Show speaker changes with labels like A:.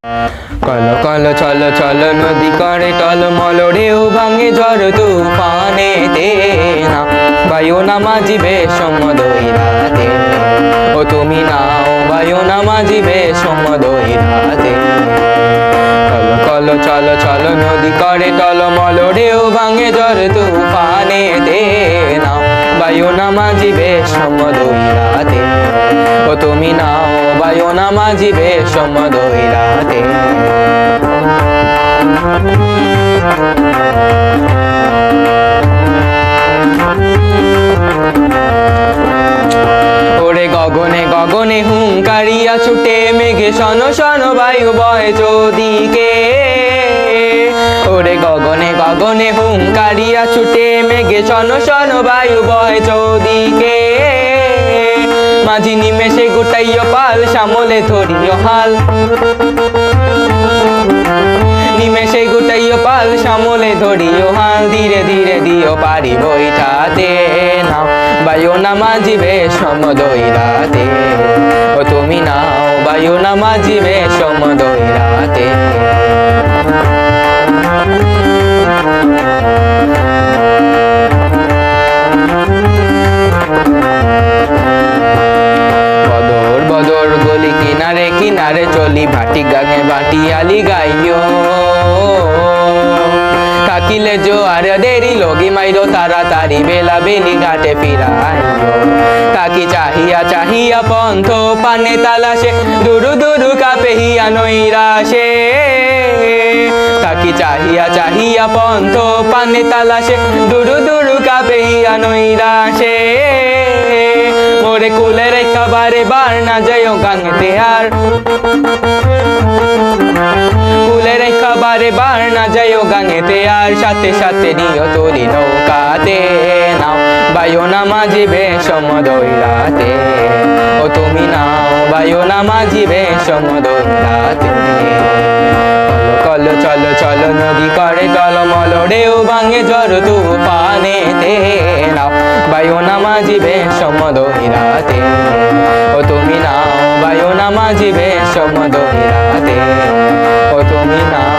A: call call চল চল নদী করে টলমল ঢেউ ভাঙে ঝড় তুফানেতে না বায়ু না মাঝিবে সমুদয় রাতে ও তুমি নাও বায়ু না মাঝিবে সমুদয় রাতে কল কল চল চল নদী করে টলমল ঢেউ ভাঙে ঝড় তুফানেতে না বায়ু না মাঝিবে সমুদয় রাতে ও তুমি নাও বায়ু না মাঝিবে সমুদয় রাতে ওরে গগনে গগনে হুঙ্কারিয়া ছুটে মেঘে শন শন বায়ু বয় চৌদিকে ওরে গগনে গগনে হুঙ্কারিয়া ছুটে মেঘে শন শন বায়ু বয় চৌদিকে মাঝি নিমেষে গোটাইও পাল সামলে ধরিও হাল নিমেষে গোটাইও পাল সামলে ধরিও হাল ধীরে ধীরে দিও পারি বইটাতে নাও বায়ু না মাঝিবে সমুদয় রাতে ও তুমি নাও বায়ু না মাঝিবে সমুদয় রাতে বদর বদর গলি কিনারে কিনারে চলি ভাটি গাঙে ভাটি আলি গাইও থাকিলে জোয়ার দেরি লগি মাইরো তাড়াতাড়ি বেলা বেলি ঘাটে ফিরাইও কাকি চাহিয়া চাহিয়া পন্থ পানে তালাশে দুরু দুরু কাপে হিয়া নৈরাশে কাকি চাহিয়া চাহিয়া পন্থ পানে তালাশে দুরু দুরু কাপে হিয়া নৈরাশে মোরে কুলে রেখা বারে বার না যাইও গাঙেতে আর কুলে রেখা বারে বার না যাইও গাঙেতে আর সাথে সাথে নিও তোরি নৌকাতে নাও বায়ু না মাঝিবে সমুদয় রাতে ও তুমি নাও বায়ু না মাঝিবে সমুদয় রাতে কল চল চল নদী করে টলমল ঢেউ ভাঙে ঝড় তুফানেতে নাও বায়ু না মাঝিবে সমুদয় রাতে ও তুমি নাও বায়ু না মাঝিবে সমুদয় রাতে ও তুমি নাও